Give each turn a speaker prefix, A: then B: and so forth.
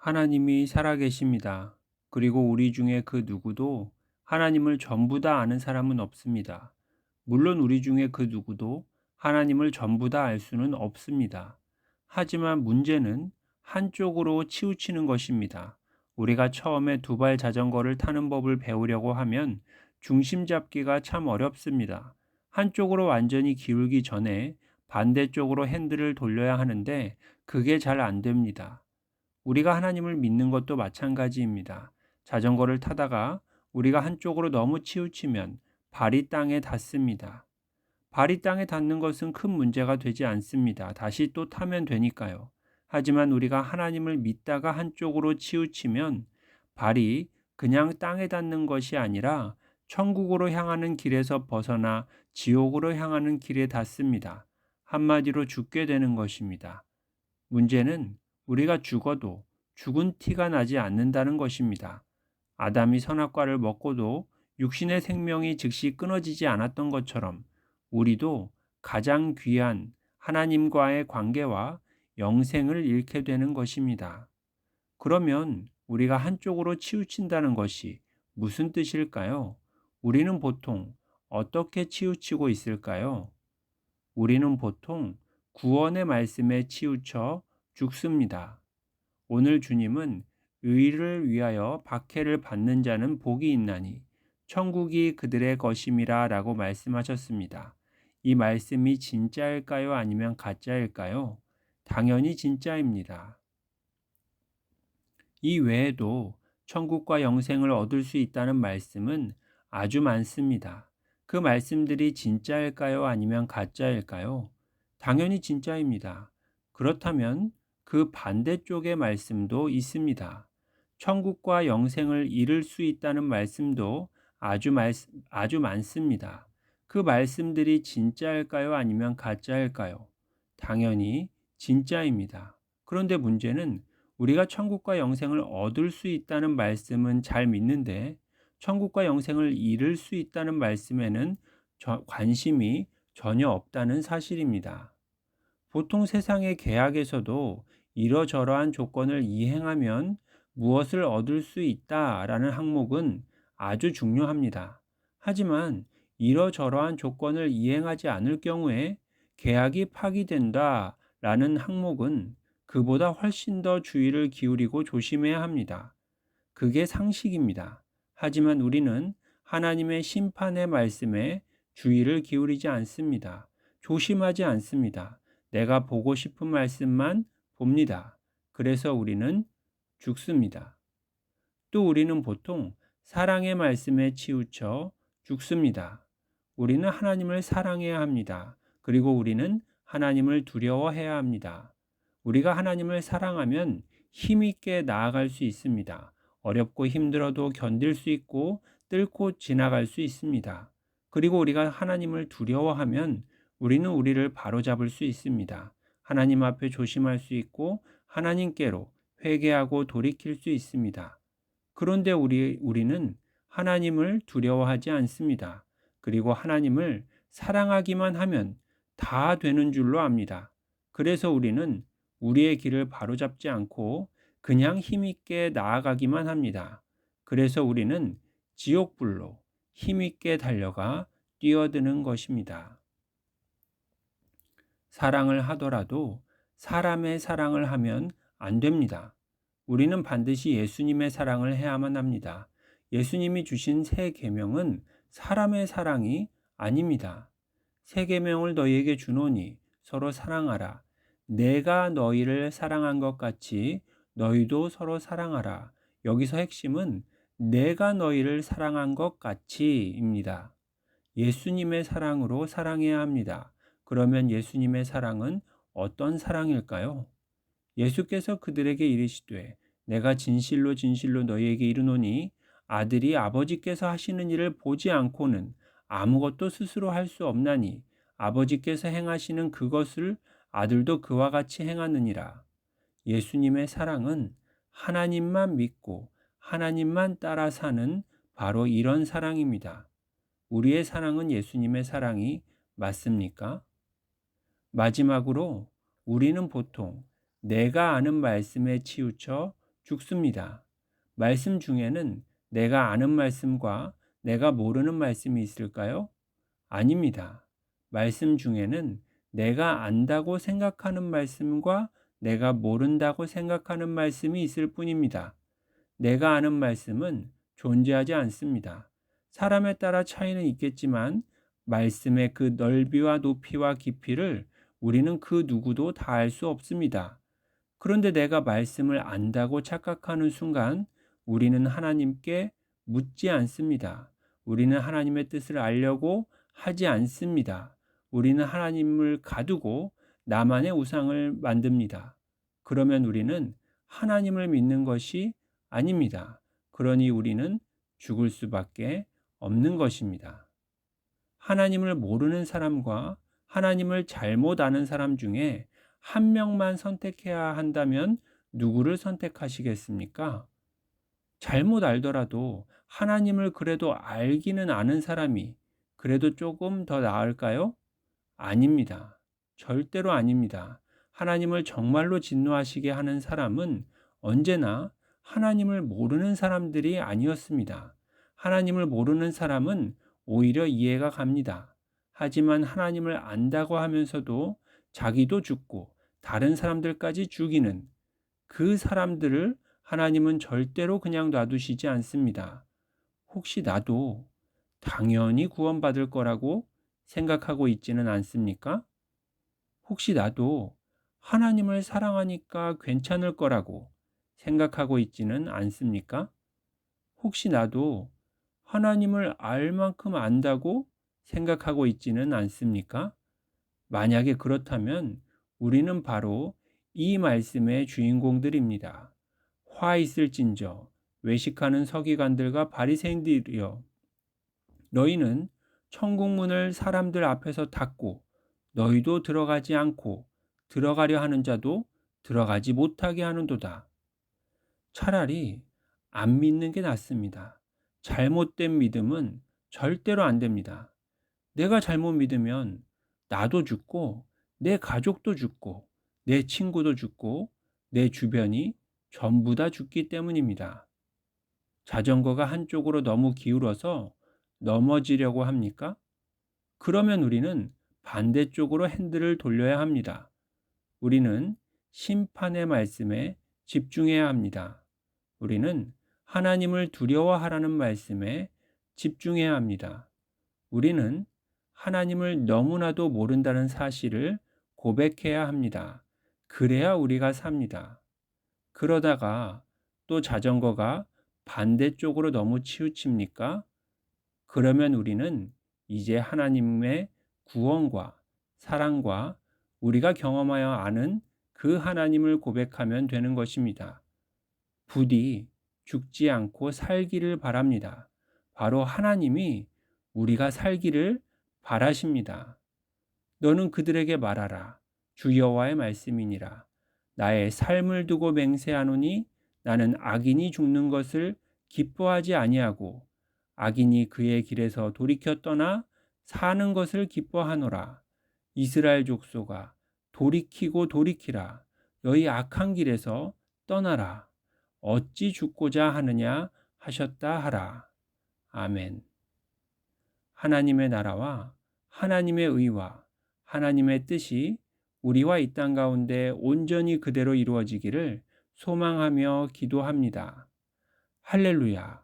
A: 하나님이 살아계십니다. 그리고 우리 중에 그 누구도 하나님을 전부 다 아는 사람은 없습니다. 물론 우리 중에 그 누구도 하나님을 전부 다 알 수는 없습니다. 하지만 문제는 한쪽으로 치우치는 것입니다. 우리가 처음에 두발 자전거를 타는 법을 배우려고 하면 중심 잡기가 참 어렵습니다. 한쪽으로 완전히 기울기 전에 반대쪽으로 핸들을 돌려야 하는데 그게 잘 안 됩니다. 우리가 하나님을 믿는 것도 마찬가지입니다. 자전거를 타다가 우리가 한쪽으로 너무 치우치면 발이 땅에 닿습니다. 발이 땅에 닿는 것은 큰 문제가 되지 않습니다. 다시 또 타면 되니까요. 하지만 우리가 하나님을 믿다가 한쪽으로 치우치면 발이 그냥 땅에 닿는 것이 아니라 천국으로 향하는 길에서 벗어나 지옥으로 향하는 길에 닿습니다. 한마디로 죽게 되는 것입니다. 문제는 우리가 죽어도 죽은 티가 나지 않는다는 것입니다. 아담이 선악과를 먹고도 육신의 생명이 즉시 끊어지지 않았던 것처럼 우리도 가장 귀한 하나님과의 관계와 영생을 잃게 되는 것입니다. 그러면 우리가 한쪽으로 치우친다는 것이 무슨 뜻일까요? 우리는 보통 어떻게 치우치고 있을까요? 우리는 보통 구원의 말씀에 치우쳐 죽습니다. 오늘 주님은 의를 위하여 박해를 받는 자는 복이 있나니 천국이 그들의 것임이라 라고 말씀하셨습니다. 이 말씀이 진짜일까요? 아니면 가짜일까요? 당연히 진짜입니다. 이 외에도 천국과 영생을 얻을 수 있다는 말씀은 아주 많습니다. 그 말씀들이 진짜일까요? 아니면 가짜일까요? 당연히 진짜입니다. 그렇다면 그 반대쪽의 말씀도 있습니다. 천국과 영생을 잃을 수 있다는 말씀도 아주 많습니다. 그 말씀들이 진짜일까요? 아니면 가짜일까요? 당연히 진짜입니다. 그런데 문제는 우리가 천국과 영생을 얻을 수 있다는 말씀은 잘 믿는데 천국과 영생을 잃을 수 있다는 말씀에는 관심이 전혀 없다는 사실입니다. 보통 세상의 계약에서도 이러저러한 조건을 이행하면 무엇을 얻을 수 있다라는 항목은 아주 중요합니다. 하지만 이러저러한 조건을 이행하지 않을 경우에 계약이 파기된다라는 항목은 그보다 훨씬 더 주의를 기울이고 조심해야 합니다. 그게 상식입니다. 하지만 우리는 하나님의 심판의 말씀에 주의를 기울이지 않습니다. 조심하지 않습니다. 내가 보고 싶은 말씀만 봅니다. 그래서 우리는 죽습니다. 또 우리는 보통 사랑의 말씀에 치우쳐 죽습니다. 우리는 하나님을 사랑해야 합니다. 그리고 우리는 하나님을 두려워해야 합니다. 우리가 하나님을 사랑하면 힘있게 나아갈 수 있습니다. 어렵고 힘들어도 견딜 수 있고 뚫고 지나갈 수 있습니다. 그리고 우리가 하나님을 두려워하면 우리는 우리를 바로잡을 수 있습니다. 하나님 앞에 조심할 수 있고 하나님께로 회개하고 돌이킬 수 있습니다. 그런데 우리는 하나님을 두려워하지 않습니다. 그리고 하나님을 사랑하기만 하면 다 되는 줄로 압니다. 그래서 우리는 우리의 길을 바로잡지 않고 그냥 힘있게 나아가기만 합니다. 그래서 우리는 지옥불로 힘있게 달려가 뛰어드는 것입니다. 사랑을 하더라도 사람의 사랑을 하면 안 됩니다. 우리는 반드시 예수님의 사랑을 해야만 합니다. 예수님이 주신 새 계명은 사람의 사랑이 아닙니다. 새 계명을 너희에게 주노니 서로 사랑하라. 내가 너희를 사랑한 것 같이 너희도 서로 사랑하라. 여기서 핵심은 내가 너희를 사랑한 것 같이입니다. 예수님의 사랑으로 사랑해야 합니다. 그러면 예수님의 사랑은 어떤 사랑일까요? 예수께서 그들에게 이르시되 내가 진실로 진실로 너희에게 이르노니 아들이 아버지께서 하시는 일을 보지 않고는 아무것도 스스로 할 수 없나니 아버지께서 행하시는 그것을 아들도 그와 같이 행하느니라. 예수님의 사랑은 하나님만 믿고 하나님만 따라 사는 바로 이런 사랑입니다. 우리의 사랑은 예수님의 사랑이 맞습니까? 마지막으로 우리는 보통 내가 아는 말씀에 치우쳐 죽습니다. 말씀 중에는 내가 아는 말씀과 내가 모르는 말씀이 있을까요? 아닙니다. 말씀 중에는 내가 안다고 생각하는 말씀과 내가 모른다고 생각하는 말씀이 있을 뿐입니다. 내가 아는 말씀은 존재하지 않습니다. 사람에 따라 차이는 있겠지만 말씀의 그 넓이와 높이와 깊이를 우리는 그 누구도 다 알 수 없습니다. 그런데 내가 말씀을 안다고 착각하는 순간 우리는 하나님께 묻지 않습니다. 우리는 하나님의 뜻을 알려고 하지 않습니다. 우리는 하나님을 가두고 나만의 우상을 만듭니다. 그러면 우리는 하나님을 믿는 것이 아닙니다. 그러니 우리는 죽을 수밖에 없는 것입니다. 하나님을 모르는 사람과 하나님을 잘못 아는 사람 중에 한 명만 선택해야 한다면 누구를 선택하시겠습니까? 잘못 알더라도 하나님을 그래도 알기는 아는 사람이 그래도 조금 더 나을까요? 아닙니다. 절대로 아닙니다. 하나님을 정말로 진노하시게 하는 사람은 언제나 하나님을 모르는 사람들이 아니었습니다. 하나님을 모르는 사람은 오히려 이해가 갑니다. 하지만 하나님을 안다고 하면서도 자기도 죽고 다른 사람들까지 죽이는 그 사람들을 하나님은 절대로 그냥 놔두시지 않습니다. 혹시 나도 당연히 구원받을 거라고 생각하고 있지는 않습니까? 혹시 나도 하나님을 사랑하니까 괜찮을 거라고 생각하고 있지는 않습니까? 혹시 나도 하나님을 알 만큼 안다고 생각하고 있지는 않습니까? 만약에 그렇다면 우리는 바로 이 말씀의 주인공들입니다. 화 있을진저 외식하는 서기관들과 바리새인들이여, 너희는 천국문을 사람들 앞에서 닫고 너희도 들어가지 않고 들어가려 하는 자도 들어가지 못하게 하는도다. 차라리 안 믿는 게 낫습니다. 잘못된 믿음은 절대로 안 됩니다. 내가 잘못 믿으면 나도 죽고 내 가족도 죽고 내 친구도 죽고 내 주변이 전부 다 죽기 때문입니다. 자전거가 한쪽으로 너무 기울어서 넘어지려고 합니까? 그러면 우리는 반대쪽으로 핸들을 돌려야 합니다. 우리는 심판의 말씀에 집중해야 합니다. 우리는 하나님을 두려워하라는 말씀에 집중해야 합니다. 우리는 하나님을 너무나도 모른다는 사실을 고백해야 합니다. 그래야 우리가 삽니다. 그러다가 또 자전거가 반대쪽으로 너무 치우칩니까? 그러면 우리는 이제 하나님의 구원과 사랑과 우리가 경험하여 아는 그 하나님을 고백하면 되는 것입니다. 부디 죽지 않고 살기를 바랍니다. 바로 하나님이 우리가 살기를 바라십니다. 너는 그들에게 말하라. 주 여호와의 말씀이니라. 나의 삶을 두고 맹세하노니 나는 악인이 죽는 것을 기뻐하지 아니하고 악인이 그의 길에서 돌이켜 떠나 사는 것을 기뻐하노라. 이스라엘 족속아, 돌이키고 돌이키라. 너희 악한 길에서 떠나라. 어찌 죽고자 하느냐 하셨다 하라. 아멘. 하나님의 나라와 하나님의 의와 하나님의 뜻이 우리와 이 땅 가운데 온전히 그대로 이루어지기를 소망하며 기도합니다. 할렐루야.